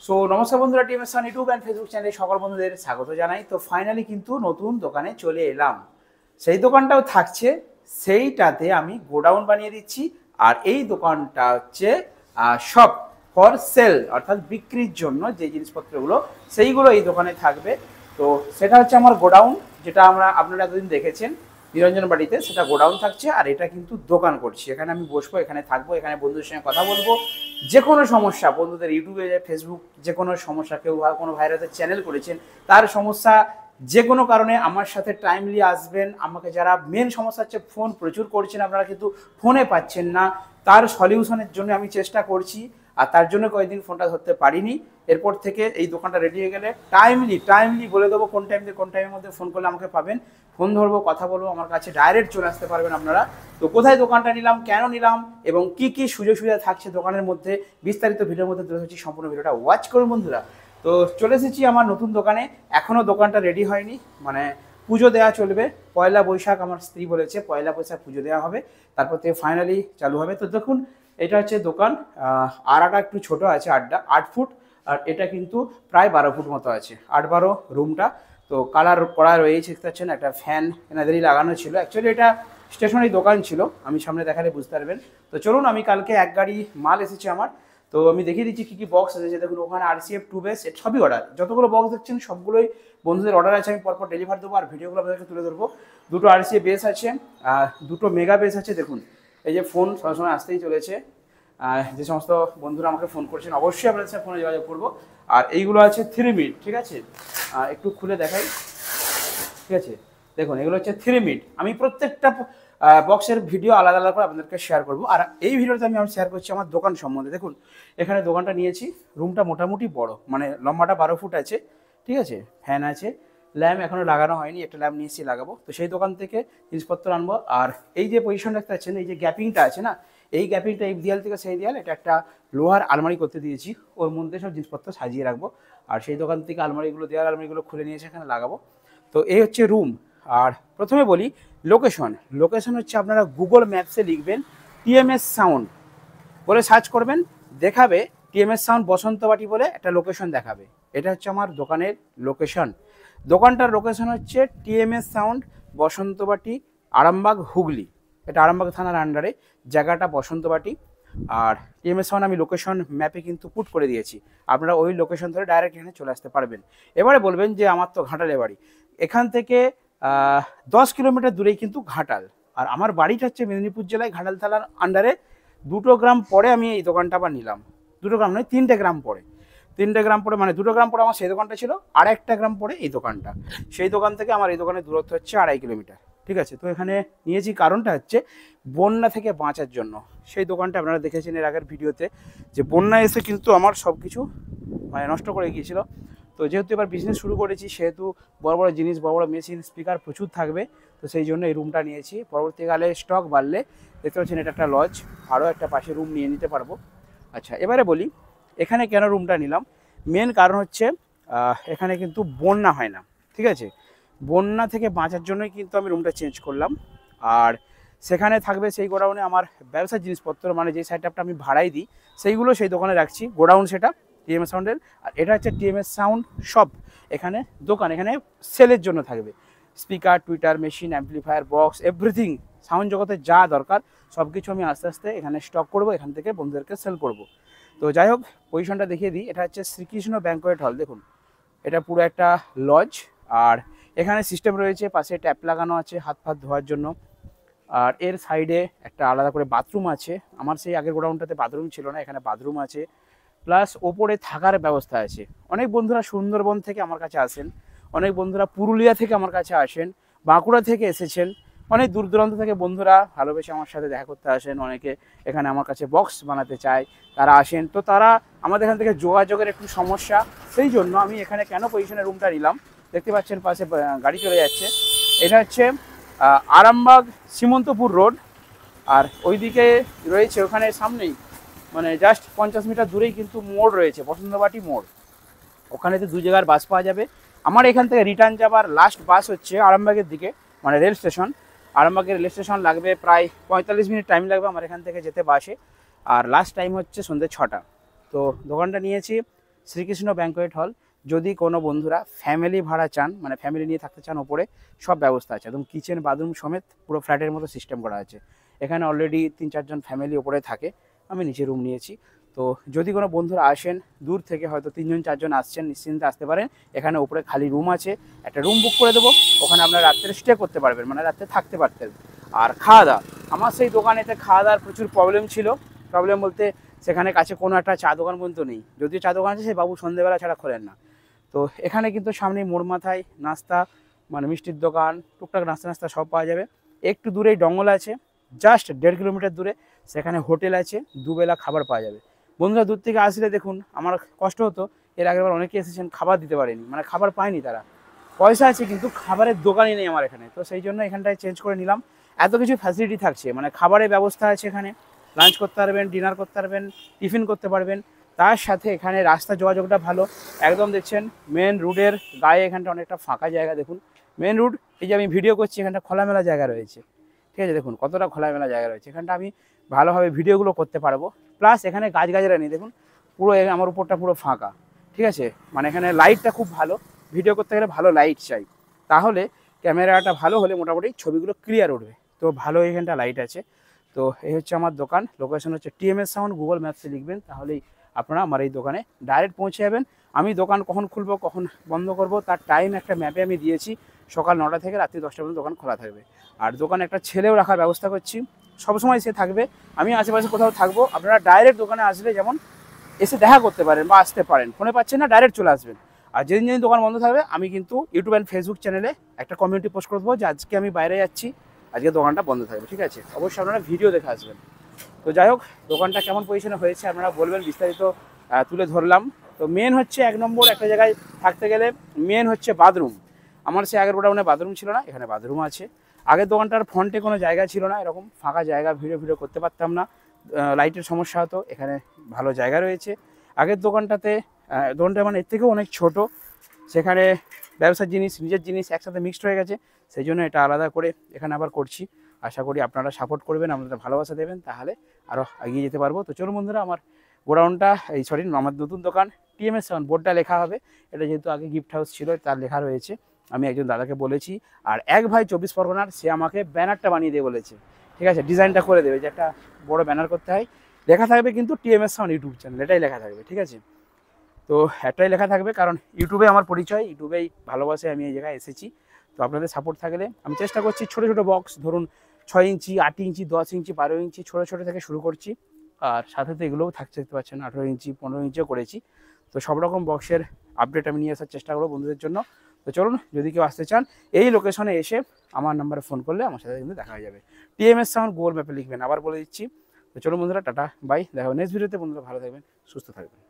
So নমস্কার বন্ধুরা, TMS sun YouTube and Facebook চ্যানেলে সকল বন্ধুদের স্বাগত জানাই। তো ফাইনালি কিন্তু নতুন দোকানে চলে এলাম। সেই দোকানটাও থাকছে, সেইটাতে আমি গোডাউন বানিয়ে দিচ্ছি। আর এই দোকানটা হচ্ছে শপ ফর সেল, অর্থাৎ বিক্রির জন্য যে জিনিসপত্রগুলো সেইগুলো এই দোকানে থাকবে। তো সেটা হচ্ছে আমার গোডাউন, যেটা আপনারা এতদিন দেখেছেন নিরঞ্জন বাড়িতে, সেটা গোডাউন থাকছে। আর এটা কিন্তু দোকান করছি, এখানে আমি বসবো, এখানে থাকবো, এখানে বন্ধুদের সঙ্গে কথা বলবো। যে কোনো সমস্যা বন্ধুদের ইউটিউবে ফেসবুক যে কোনো সমস্যা, কেউ কোনো ভাইরাসের চ্যানেল করেছেন তার সমস্যা যে কোনো কারণে আমার সাথে টাইমলি আসবেন। আমাকে যারা মেন সমস্যা হচ্ছে ফোন প্রচুর করছেন আপনারা কিন্তু ফোনে পাচ্ছেন না, তার সলিউশনের জন্য আমি চেষ্টা করছি। আর তার জন্য কয়েকদিন ফোনটা ধরতে পারিনি। এরপর থেকে এই দোকানটা রেডি হয়ে গেলে টাইমলি বলে দেবো কোন টাইমের মধ্যে ফোন করলে আমাকে পাবেন। ফোন ধরবো, কথা বলবো, আমার কাছে ডাইরেক্ট চলে আসতে পারবেন আপনারা। তো কোথায় দোকানটা নিলাম, কেন নিলাম এবং কি কি সুযোগ সুবিধা থাকছে দোকানের মধ্যে, বিস্তারিত ভিডিওর মধ্যে তুলে ধরছি। সম্পূর্ণ ভিডিওটা ওয়াচ করুন বন্ধুরা। তো চলে এসেছি আমার নতুন দোকানে, এখনও দোকানটা রেডি হয়নি, মানে পুজো দেওয়া চলবে। পয়লা বৈশাখ আমার স্ত্রী বলেছে পয়লা বৈশাখ পুজো দেওয়া হবে, তারপর থেকে ফাইনালি চালু হবে। তো দেখুন এটা হচ্ছে দোকান। আড়াটা একটু ছোট আছে, 8 ফুট, আর এটা কিন্তু প্রায় 12 ফুট মতো আছে, 8-12 রুমটা। তো কালার করা রয়েছে, দেখতে পাচ্ছেন। একটা ফ্যান এনাদেরই লাগানো ছিল। অ্যাকচুয়ালি এটা স্টেশনারি দোকান ছিল, আমি সামনে দেখালে বুঝতে পারবেন। তো চলুন, আমি কালকে এক গাড়ি মাল এসেছে আমার, তো আমি দেখিয়ে দিচ্ছি কী কী বক্স এসেছে। দেখুন ওখানে RCF 2 বেস, সবই অর্ডার। যতগুলো বক্স দেখছেন সবগুলোই বন্ধুদের অর্ডার আছে, আমি পরপর ডেলিভার দেবো আর ভিডিওগুলো আপনাদেরকে তুলে ধরবো। 2টো RCF বেস আছে, 2টো মেগা বেস আছে। দেখুন এই যে ফোন সবসময় আসতেই চলেছে, যে সমস্ত বন্ধুরা আমাকে ফোন করছেন অবশ্যই আপনাদের সাথে ফোনে যোগাযোগ করবো। আর এইগুলো আছে 3 মিট, ঠিক আছে, একটু খুলে দেখাই, ঠিক আছে। দেখুন এগুলো হচ্ছে 3 মিট। আমি প্রত্যেকটা বক্সের ভিডিও আলাদা আলাদা করে আপনাদেরকে শেয়ার করবো। আর এই ভিডিওতে আমি শেয়ার করছি আমার দোকান সম্বন্ধে। দেখুন এখানে দোকানটা নিয়েছি, রুমটা মোটামুটি বড়, মানে লম্বাটা 12 ফুট আছে, ঠিক আছে। ফ্যান আছে, ল্যাম্প এখনও লাগানো হয়নি, একটা ল্যাম্প নিয়ে এসে লাগাবো। তো সেই দোকান থেকে জিনিসপত্র আনবো। আর এই যে পজিশন দেখতে পাচ্ছেন, এই যে গ্যাপিংটা আছে না, এই গ্যাপিংটা এই দেয়াল থেকে সেই দেয়াল, এটা একটা লোহার আলমারি করতে দিয়েছি, ওর মধ্যে সব জিনিসপত্র সাজিয়ে রাখবো। আর সেই দোকান থেকে আলমারিগুলো, দেয়াল আলমারিগুলো খুলে নিয়েছে, এখানে লাগাবো। তো এই হচ্ছে রুম। আর প্রথমে বলি লোকেশন হচ্ছে, আপনারা গুগল ম্যাপসে লিখবেন TMS সাউন্ড বলে সার্চ করবেন, দেখাবে TMS সাউন্ড বসন্তবাটি বলে একটা লোকেশন দেখাবে। এটা হচ্ছে আমার দোকানের লোকেশন। দোকানটার লোকেশন হচ্ছে TMS সাউন্ড বসন্তবাটি, আরামবাগ, হুগলি। এটা আরামবাগ থানার আন্ডারে, জায়গাটা বসন্তবাটি। আর TMS সাউন্ড আমি লোকেশন ম্যাপে কিন্তু পুট করে দিয়েছি, আপনারা ওই লোকেশন ধরে ডাইরেক্ট এখানে চলে আসতে পারবেন। এবারে বলবেন যে আমার তো ঘাটালে বাড়ি, এখান থেকে 10 কিলোমিটার দূরেই কিন্তু ঘাটাল। আর আমার বাড়িটা হচ্ছে মেদিনীপুর জেলায় ঘাটাল থানার আন্ডারে। 2টো গ্রাম পরে আমি এই দোকানটা আবার নিলাম। 2টো গ্রাম নয়, 3টে গ্রাম পরে। 3টে গ্রাম পরে, মানে 2টো গ্রাম পরে আমার সেই দোকানটা ছিল, আর 1টা গ্রাম পরে এই দোকানটা। সেই দোকান থেকে আমার এই দোকানের দূরত্ব হচ্ছে 2.5 কিলোমিটার, ঠিক আছে। তো এখানে নিয়েছি কারণটা হচ্ছে বন্যা থেকে বাঁচার জন্য। সেই দোকানটা আপনারা দেখেছেন এর আগের ভিডিওতে, যে বন্যা এসে কিন্তু আমার সব কিছু মানে নষ্ট করে গিয়েছিল। তো যেহেতু এবার বিজনেস শুরু করেছি, সেহেতু বড় বড় জিনিস, বড় বড় মেশিন, স্পিকার প্রচুর থাকবে। তো সেই জন্য এই রুমটা নিয়েছি। পরবর্তীকালে স্টক বাড়লে, দেখতে পাচ্ছেন এটা একটা লজ, আরও একটা পাশে রুম নিয়ে নিতে পারবো। আচ্ছা এবারে বলি এখানে কেন রুমটা নিলাম। মেন কারণ হচ্ছে এখানে কিন্তু বন্যা হয় না, ঠিক আছে। বন্যা থেকে বাঁচার জন্যই কিন্তু আমি রুমটা চেঞ্জ করলাম। আর সেখানে থাকবে সেই গোডাউনে আমার ব্যবসার জিনিসপত্র, মানে যে সেটআপটা আমি ভাড়াই দিই সেইগুলো সেই দোকানে রাখছি। গোডাউন সেটা TMS সাউন্ডের। আর এটা হচ্ছে TMS সাউন্ড শপ, এখানে দোকান, এখানে সেলের জন্য থাকবে speaker, Twitter, machine, amplifier, box, everything sound জগতে যা দরকার সব কিছু আমি আস্তে আস্তে এখানে স্টক করব, এখান থেকে বন্ধুদেরকে সেল করব। তো যাই হোক, পজিশনটা দেখিয়ে দিই। এটা হচ্ছে শ্রীকৃষ্ণ ব্যাঙ্কোয়েট হল। দেখুন এটা পুরো একটা লজ। আর এখানে সিস্টেম রয়েছে, পাশে ট্যাপ লাগানো আছে হাত ফাত ধোয়ার জন্য। আর এর সাইডে একটা আলাদা করে বাথরুম আছে। আমার সেই আগের গোডাউনটাতে বাথরুম ছিল না, এখানে বাথরুম আছে, প্লাস ওপরে থাকার ব্যবস্থা আছে। অনেক বন্ধুরা সুন্দরবন থেকে আমার কাছে আসেন, অনেক বন্ধুরা পুরুলিয়া থেকে আমার কাছে আসেন, বাঁকুড়া থেকে এসেছেন, অনেক দূর দূরান্ত থেকে বন্ধুরা ভালোবেসে আমার সাথে দেখা করতে আসেন। অনেকে এখানে আমার কাছে বক্স বানাতে চায়, তারা আসেন। তো তারা আমাদের এখান থেকে যোগাযোগের একটু সমস্যা, সেই জন্য আমি এখানে কেন পজিশনের রুমটা নিলাম। দেখতে পাচ্ছেন পাশে গাড়ি চলে যাচ্ছে। এটা হচ্ছে আরামবাগ সীমন্তপুর রোড। আর ওইদিকে রয়েছে, ওখানে সামনেই মানে জাস্ট 50 মিটার দূরেই কিন্তু মোড় রয়েছে, বসন্তবাটি মোড়। ওখানেতে 2 জায়গার বাস পাওয়া যাবে। আমার এখান থেকে রিটার্ন যাবার লাস্ট বাস হচ্ছে আরামবাগের দিকে, মানে রেল স্টেশন। আরামবাগের রেল স্টেশন লাগবে প্রায় 45 মিনিট টাইম লাগবে আমার এখান থেকে যেতে বাসে। আর লাস্ট টাইম হচ্ছে সন্ধ্যে 6টা। তো দোকানটা নিয়েছি শ্রীকৃষ্ণ ব্যাঙ্কোয়েট হল। যদি কোনো বন্ধুরা ফ্যামিলি ভাড়া চান, মানে ফ্যামিলি নিয়ে থাকতে চান, ওপরে সব ব্যবস্থা আছে, একদম কিচেন বাথরুম সমেত পুরো ফ্ল্যাটের মতো সিস্টেম করা আছে। এখানে অলরেডি 3-4 জন ফ্যামিলি ওপরে থাকে, আমি নিচে রুম নিয়েছি। তো যদি কোনো বন্ধুরা আসেন দূর থেকে, হয়তো 3-4 জন আসছেন, নিশ্চিন্তে আসতে পারেন। এখানে উপরে খালি রুম আছে, একটা রুম বুক করে দেবো, ওখানে আপনারা রাত্রে স্টে করতে পারবেন, মানে রাত্রে থাকতে পারতেন। আর খাওয়া দাওয়া, আমার সেই দোকানেতে খাওয়া দাওয়ার প্রচুর প্রবলেম ছিল। প্রবলেম বলতে সেখানে কাছে কোনো একটা চা দোকান পর্যন্ত নেই, যদিও চা দোকান আছে সেই বাবু সন্ধ্যেবেলা ছাড়া খোলেন না। তো এখানে কিন্তু সামনে মোড় মাথায় নাস্তা, মানে মিষ্টির দোকান, টুকটাক নাস্তা সব পাওয়া যাবে। একটু দূরেই ডঙ্গল আছে, জাস্ট 1.5 কিলোমিটার দূরে সেখানে হোটেল আছে, দুবেলা খাবার পাওয়া যাবে। বন্ধুরা দূর থেকে আসলে দেখুন, আমার কষ্ট হতো, এর আগেরবার অনেকে এসেছেন খাবার দিতে পারেনি, মানে খাবার পায়নি তারা, পয়সা আছে কিন্তু খাবারের দোকানই নেই আমার এখানে। তো সেই জন্য এখানটায় চেঞ্জ করে নিলাম। এত কিছু ফ্যাসিলিটি থাকছে, মানে খাবারের ব্যবস্থা আছে এখানে, লাঞ্চ করতে পারবেন, ডিনার করতে পারবেন, টিফিন করতে পারবেন। তার সাথে এখানে রাস্তা যোগাযোগটা ভালো, একদম দেখছেন মেন রোডের গায়ে এখানটা অনেকটা ফাঁকা জায়গা। দেখুন মেন রোড, এই যে আমি ভিডিও করছি এখানটা খোলামেলা জায়গা রয়েছে, ঠিক আছে, দেখুন কতটা খোলামেলা জায়গা রয়েছে, এখানটা আমি ভালোভাবে ভিডিওগুলো করতে পারবো। প্লাস এখানে গাছগাছরা নেই, দেখুন পুরো আমার উপরটা পুরো ফাঁকা, ঠিক আছে। মানে এখানে লাইটটা খুব ভালো, ভিডিও করতে গেলে ভালো লাইট চাই, তাহলে ক্যামেরাটা ভালো হলে মোটামুটি ছবিগুলো ক্লিয়ার উঠবে। তো ভালো এখানটা লাইট আছে। তো এই হচ্ছে আমার দোকান, লোকেশন হচ্ছে TMS সাউন্ড, গুগল ম্যাপসে লিখবেন, তাহলেই আপনারা আমার এই দোকানে ডাইরেক্ট পৌঁছে যাবেন। আমি দোকান কখন খুলবো কখন বন্ধ করব তার টাইম একটা ম্যাপে আমি দিয়েছি, সকাল 9টা থেকে রাত্রি 10টা পর্যন্ত দোকান খোলা থাকবে। আর দোকানে একটা ছেলেও রাখার ব্যবস্থা করছি, সবসময় সে থাকবে, আমি আশেপাশে কোথাও থাকবো। আপনারা ডাইরেক্ট দোকানে আসলে যেমন এসে দেখা করতে পারেন বা আসতে পারেন, ফোনে পাচ্ছেন না ডাইরেক্ট চলে আসবেন। আর যেদিন যেদিন দোকান বন্ধ থাকবে আমি কিন্তু ইউটিউব অ্যান্ড ফেসবুক চ্যানেলে একটা কমিউনিটি পোস্ট করে দেবো যে আজকে আমি বাইরে যাচ্ছি, আজকে দোকানটা বন্ধ থাকবে, ঠিক আছে। অবশ্যই আপনারা ভিডিও দেখে আসবেন। তো যাই হোক, দোকানটা কেমন পজিশনে হয়েছে আপনারা বলবেন, বিস্তারিত তুলে ধরলাম। তো মেন হচ্ছে 1 নম্বর একটা জায়গায় থাকতে গেলে মেন হচ্ছে বাথরুম। আমার সে আগের গোডাউনে বাথরুম ছিল না, এখানে বাথরুম আছে। আগের দোকানটার ফ্রন্টে কোনো জায়গা ছিল না, এরকম ফাঁকা জায়গা, ভিডিও করতে পারতাম না, লাইটের সমস্যা হতো। এখানে ভালো জায়গা রয়েছে। আগের দোকানটা মানে এর থেকেও অনেক ছোট, সেখানে ব্যবসার জিনিস নিজের জিনিস একসাথে মিক্সড হয়ে গেছে, সেই জন্য এটা আলাদা করে এখানে আবার করছি। আশা করি আপনারা সাপোর্ট করবেন, আপনাদের ভালোবাসা দেবেন, তাহলে আরও এগিয়ে যেতে পারবো। তো চলুন বন্ধুরা, আমার গোডাউনটা আমার নতুন দোকান TMS সাউন্ড, বোর্ডটা লেখা হবে, এটা যেহেতু আগে গিফট হাউস ছিল তার লেখা রয়েছে। আমি একজন দাদাকে বলেছি, আর এক ভাই 24 পরগনার, সে আমাকে ব্যানারটা বানিয়ে দিয়ে বলেছে, ঠিক আছে, ডিজাইনটা করে দেবে, যে একটা বড় ব্যানার করতে হয়, লেখা থাকবে কিন্তু TMS সাউন্ড ইউটিউব চ্যানেল, এটাই লেখা থাকবে, ঠিক আছে। তো একটাই লেখা থাকবে, কারণ ইউটিউবে আমার পরিচয়, ইউটিউবেই ভালোবাসে আমি এই জায়গায় এসেছি। তো আপনাদের সাপোর্ট থাকলে আমি চেষ্টা করছি ছোটো ছোটো বক্স, ধরুন 6 ইঞ্চি, 8 ইঞ্চি, 10 ইঞ্চি, 12 ইঞ্চি, ছোটো থেকে শুরু করছি। আর সাথে তো এগুলোও থাকছে, দেখতে পাচ্ছেন 18 ইঞ্চি, 15 ইঞ্চিও করেছি। তো সব রকম বক্সের আপডেট আমি নিয়ে আসার চেষ্টা করবো বন্ধুদের জন্য। তো চলুন, যদি কেউ আসতে চান এই লোকেশনে এসে আমার নাম্বারে ফোন করলে আমার সাথে কিন্তু দেখা হয়ে যাবে। TMS সাউন্ড গুগল ম্যাপে লিখবেন, আবার বলে দিচ্ছি। তো চলুন বন্ধুরা, টাটা বাই, দেখা হবে নেক্সট ভিডিওতে। বন্ধুরা ভালো থাকবেন, সুস্থ থাকবেন।